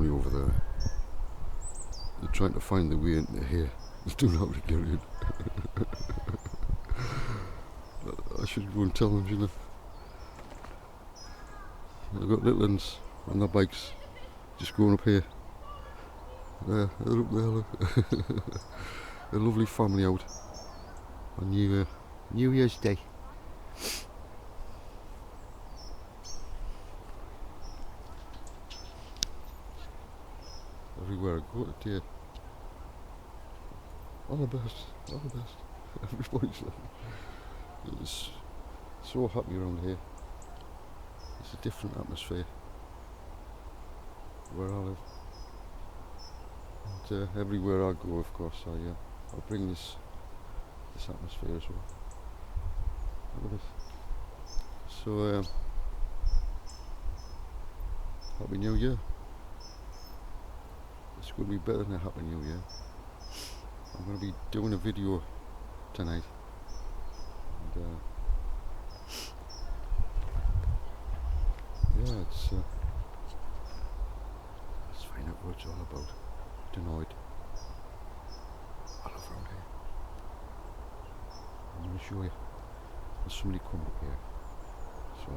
family over there. They're trying to find the way into here. They don't know how to get in. I should go and tell them, shouldn't I? They've got little ones on their bikes, just going up here. They're up there, look. A lovely family out on New Year's Day. Everywhere I go today, all the best. Everybody's like, it's so happy around here. It's a different atmosphere where I live. And everywhere I go, of course, I bring this atmosphere as well. Look at this. So, Happy New Year. It's going to be better than a Happy New Year. I'm going to be doing a video tonight. And, yeah, let's find out what it's all about tonight. I love around here. I'm going to show you. There's somebody come up here. So,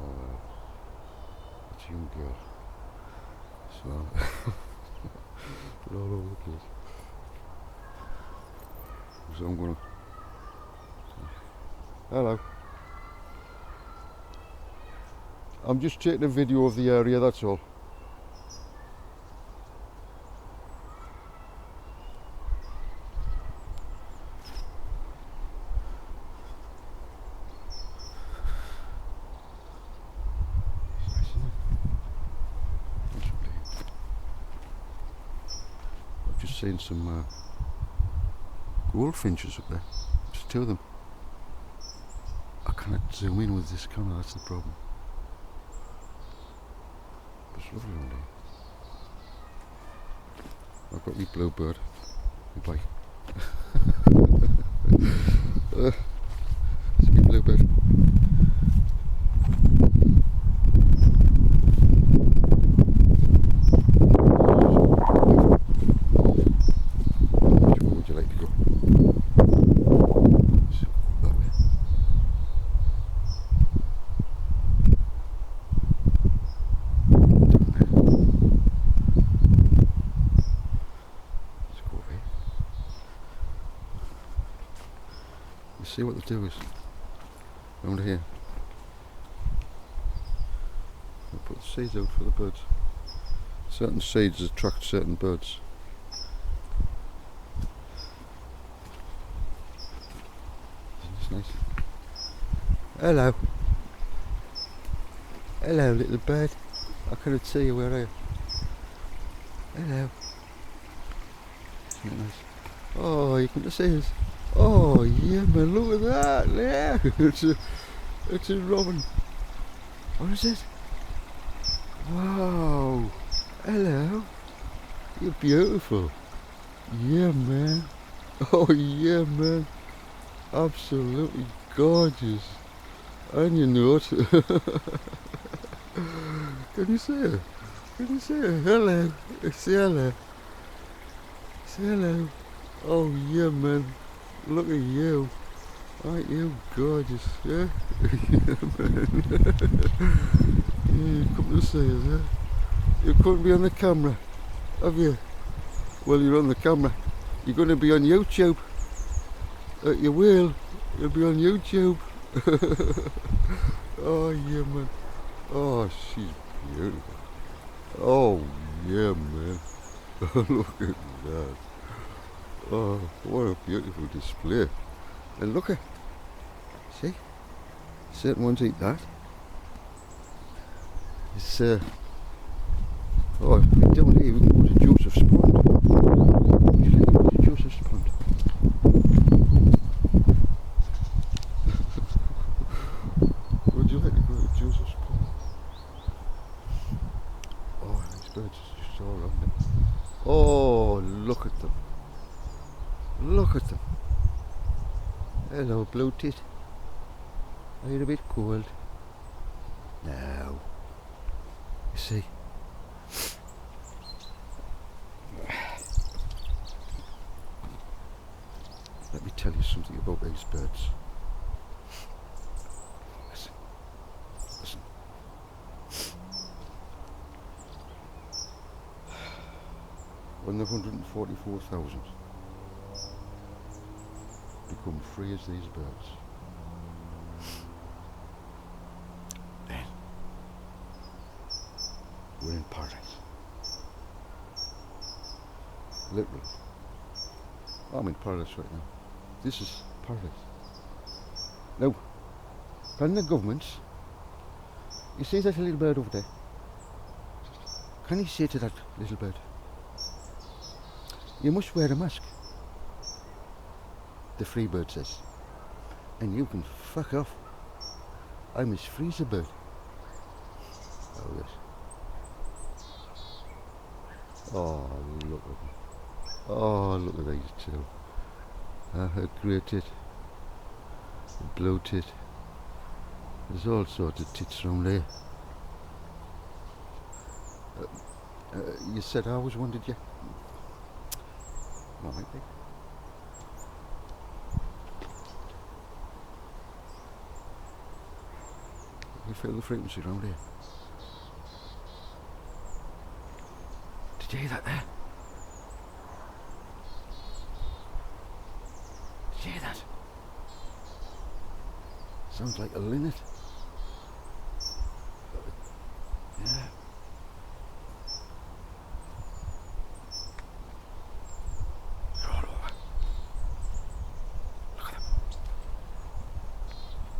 it's a young girl. So, they're all over the place. So I'm going to... Hello. I'm just taking a video of the area, that's all. I've just seen some goldfinches up there. Just two of them. I cannot zoom in with this camera, that's the problem. It's lovely around here. I've got my bluebird. My bike. It's my bluebird. Which way would you like to go? That way. See what they do is around here. They put the seeds out for the birds. Certain seeds attract certain birds. It's nice. Hello. Hello, little bird. I couldn't see you. Where are you? Hello. Isn't it nice? Oh, you come to see us. Oh yeah, man! Look at that! Yeah, it's a robin. What is it? Wow! Hello. You're beautiful. Yeah, man. Oh yeah, man. Absolutely gorgeous. And you know it. Can you see her? Can you see her? Hello. Say hello. Say hello. Oh yeah, man. Look at you. Aren't you gorgeous? Yeah? Yeah, man. Yeah, you come to see us, yeah? You couldn't be on the camera, have you? Well, you're on the camera. You're going to be on YouTube. You will. You'll be on YouTube. Oh, yeah, man. Oh, she's beautiful. Oh, yeah, man. Look at that. Oh, what a beautiful display. And look at, see? Certain ones eat that. It's, oh, down here we can go to Joseph's Pond. Would you like to go to Joseph's Pond? Would you like to go to Joseph's Pond? Oh, these birds are just all around them. Oh, look at them. Look at them. Hello, blue tit. Are you a bit cold? No. You see? Let me tell you something about these birds. Listen, listen. When the 144,000 become free as these birds, then we're in paradise. Literally. I'm in paradise right now. This is paradise. Now, can the government, you see that little bird over there? Can you say to that little bird, you must wear a mask? The free bird says, and you can fuck off. I'm as free as a bird. Oh yes. Oh look at them. Oh look at these two. A grey tit, a blue tit. There's all sorts of tits around there. You said I was one, did you? Come on, mate. You feel the frequency around here. Did you hear that there? Did you hear that? Sounds like a linnet. Yeah. They're all over. Look at them.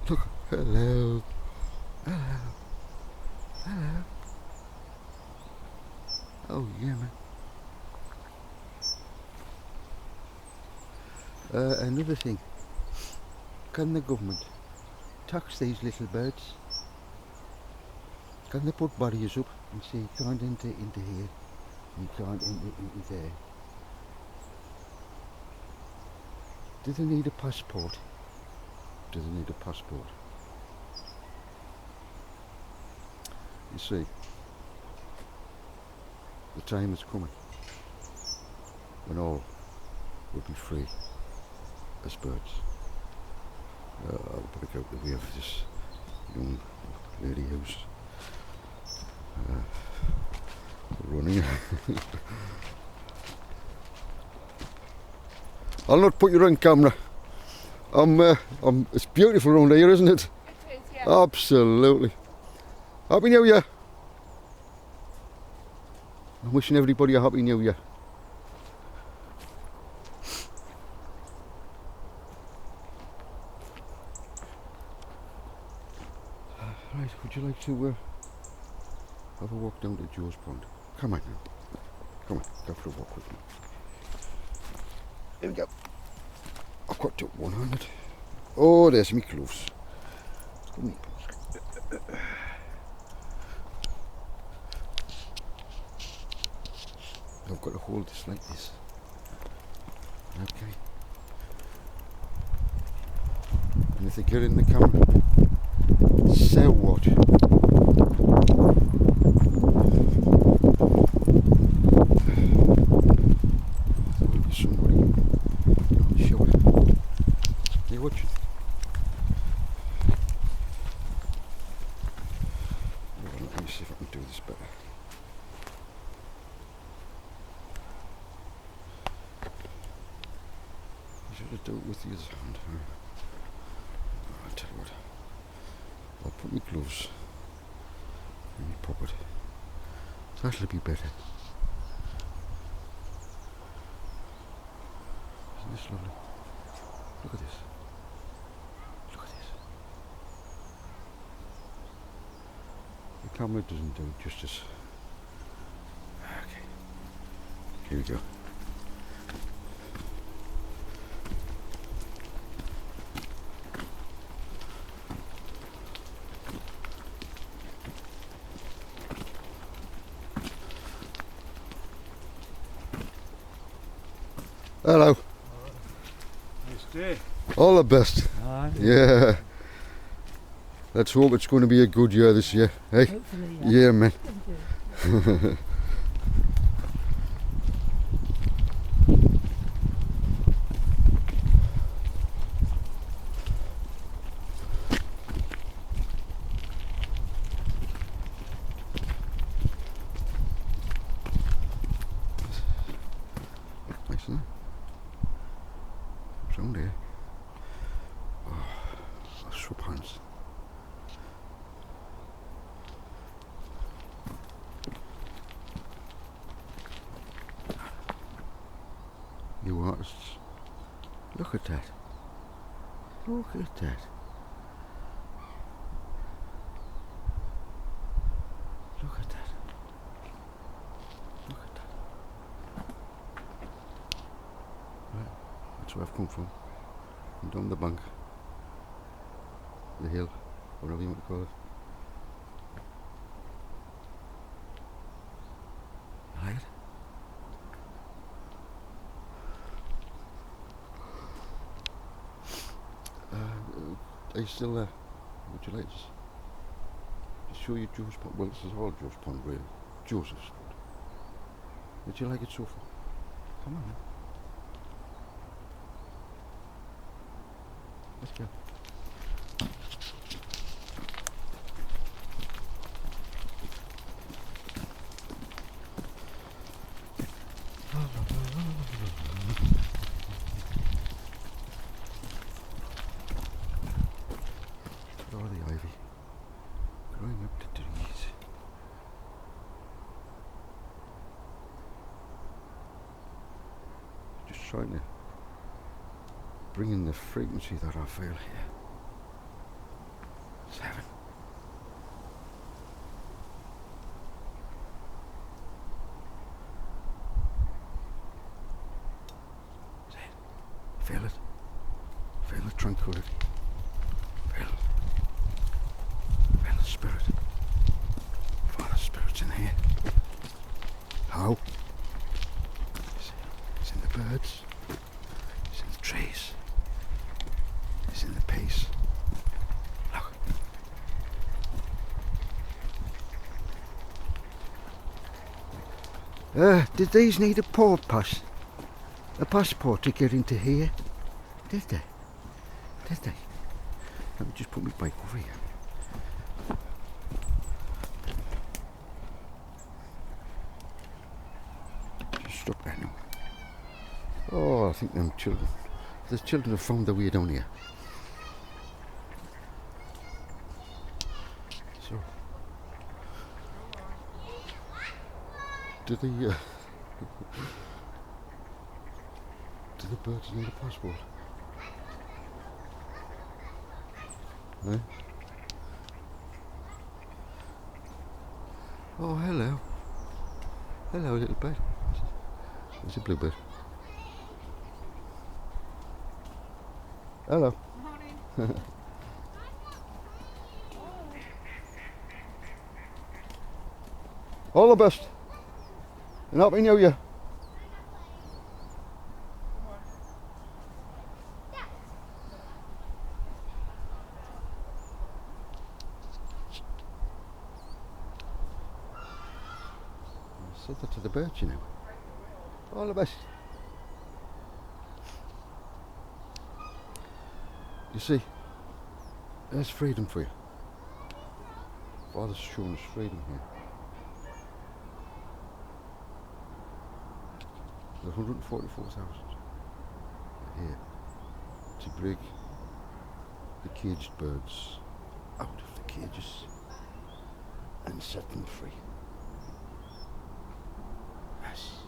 Look. Hello. Hello. Hello. Oh yeah, man. Another thing. Can the government tax these little birds? Can they put barriers up and say you can't enter into here, you can't enter into there? Do they need a passport? Do they need a passport? You see, the time is coming when all will be free as birds. I'll break out that we have this young lady who's running. I'll not put you on camera. It's beautiful around here, isn't it? It is, yeah. Absolutely. Happy New Year. I'm wishing everybody a Happy New Year. Right, would you like to have a walk down to Joe's Pond? Come on now. Come on, go for a walk with me. Here we go. I've got to one-handed. Oh, there's me gloves. Come here. I've got to hold this like this. Okay. And if they get in the camera, so what? There will be somebody on the shoulder. You watching? Let me see if I can do this better. I should have done it with the other hand. I'll tell you what. I'll put my gloves in my pocket. That'll be better. Isn't this lovely? Look at this. Look at this. The camera doesn't do it justice. Okay. Here we go. Hello. Nice day. All the best. Aye. Yeah. Let's hope it's going to be a good year this year. Hey? Hopefully, Yeah, man. Round here. Oh, I'll swap hands. You artists, look at that. Look at that. Look at that. Look at that. Right, that's where I've come from. I'm down the bank. The hill, whatever you want to call it. You like it? Are you still there? Would you like to show you Joe's Pond? Well, this is all Joe's Pond, really. Joseph's Pond. Would you like it so far? Come on, man. Let's go. Look at all the ivy growing up the trees. Just trying to bring in the frequency that I feel here. It's heaven. See it? Feel it. Feel the tranquility. Feel the spirit. Father Spirit's in here. How? It's in the birds. It's in the trees. It's in the peace. Look. Did these need a port pass? A passport to get into here? Did they? Did they? Let me just put my bike over here. Just stop there now. Oh, I think them children. The children have found their way down here. So, do the birds need a passport? No? Oh, hello. Hello, little bird. It's a bluebird. Hello. Morning. All the best. And Happy New Year. I said that to the birds, you know. All the best. You see, there's freedom for you. Father's shown us freedom here. The 144,000 here to break the caged birds out of the cages and set them free. Yes.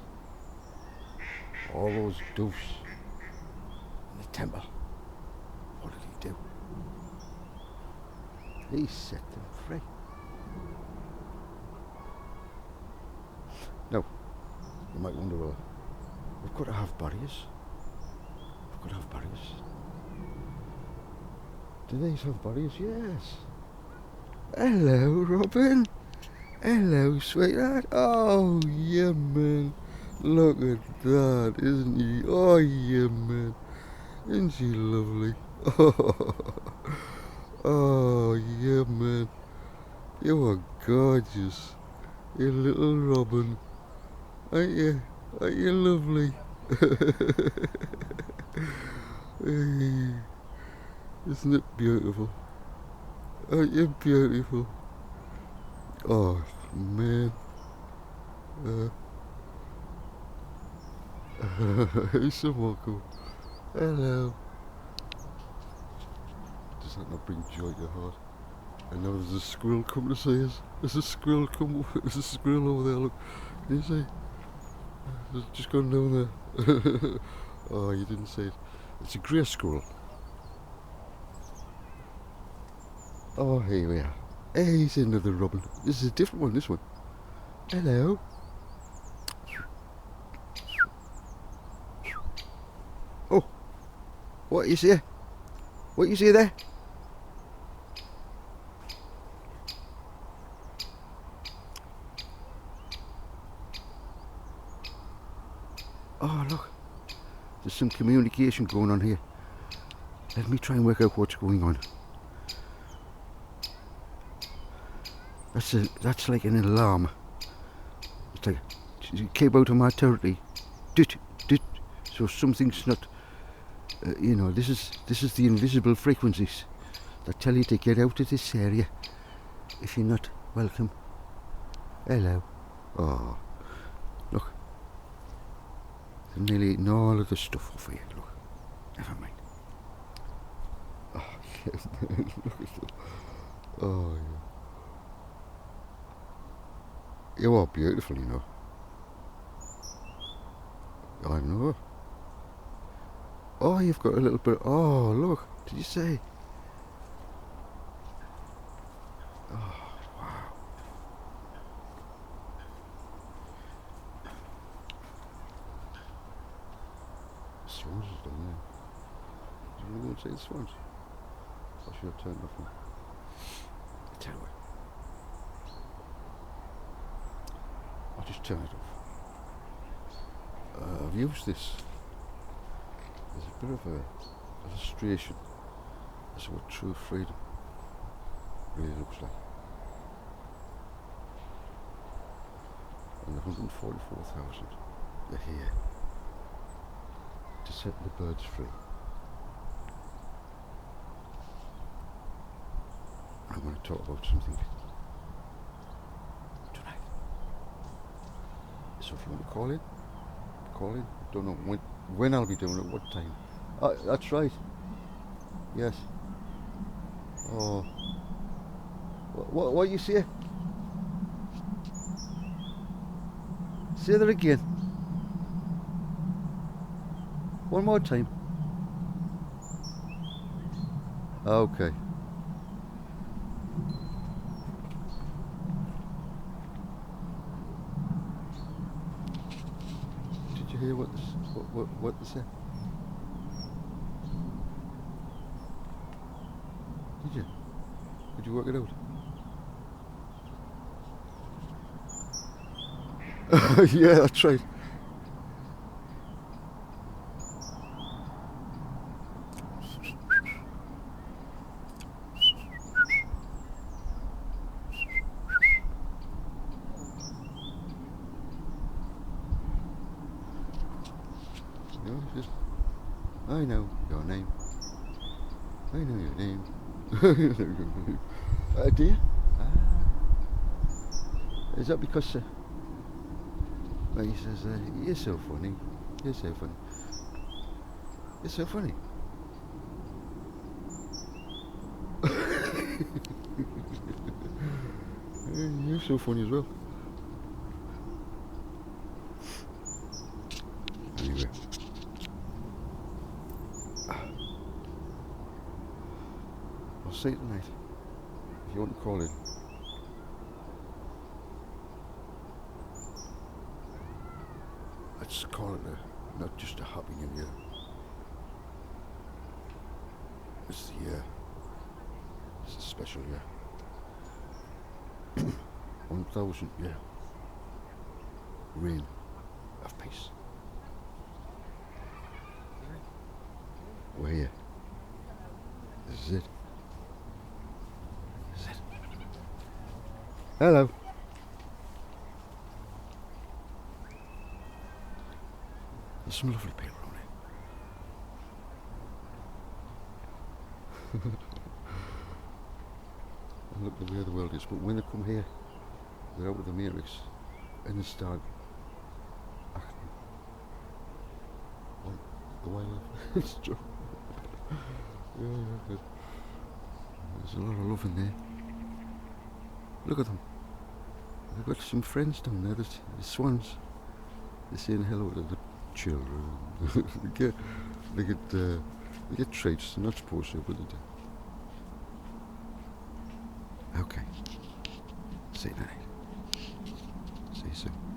All those doves in the temple. What did he do? He set them free. Now, you might wonder, well, we've got to have barriers. We've got to have barriers. Do these have barriers? Yes. Hello, Robin. Hello, sweetheart. Oh, yeah, man. Look at that, isn't he? Oh, yeah, man. Isn't she lovely? Oh, yeah, man. You are gorgeous. You little Robin. Aren't you? Aren't you lovely? Hey, isn't it beautiful? Aren't you beautiful? Oh, man. It's so cool. Hello. Does that not bring joy to your heart? And now there's a squirrel coming to see us. There's a squirrel there's a squirrel over there, look. Can you see? It's just gone down there. Oh, you didn't see it. It's a grey squirrel. Oh, here we are. Hey, he's into the rubble. This is a different one, this one. Hello. Oh, what you see? What you see there? Oh, look. There's some communication going on here. Let me try and work out what's going on. That's like an alarm. It's like, keep out of my territory. So something's not. This is the invisible frequencies that tell you to get out of this area if you're not welcome. Hello. Oh, look. They're nearly eating all of the stuff off here. Look. Never mind. Oh, yes. Look at that. Oh, yeah. You are beautiful, you know. I know. Oh, you've got a little bit. Oh, look. Did you say? Oh, wow. Swans is down there. Do you want to go and see the swans? I should have turned off one. Tell you what. I'll just turn it off. I've used this. There's a bit of a illustration as to what true freedom really looks like. And the 144,000 are here to set the birds free. I want to talk about something tonight. So if you want to call in. Don't know when I'll be doing it, what time. That's right. Yes. Oh. What you say? Say that again. One more time. Okay. Did you hear what they said? Did you? Did you work it out? Yeah, that's right. Just, I know your name. I know your name. Dear? Is that because he says, you're so funny. You're so funny. You're so funny. You're so funny as well. Anyway. I'll see you tonight. If you want to call in. Let's call it not just a happy new year. It's the year. It's a special year. 1,000 year reign of peace. We're here. This is it. This is it. Hello. There's some lovely people around here. And look the way the world is, but when they come here, they're out with the matrix and they start acting like the wildlife. It's true. Yeah. There's a lot of love in there. Look at them. They've got some friends down there, the swans. They're saying hello to the children. they get treats. They're not supposed to, but they do. Okay. See you night. See you soon.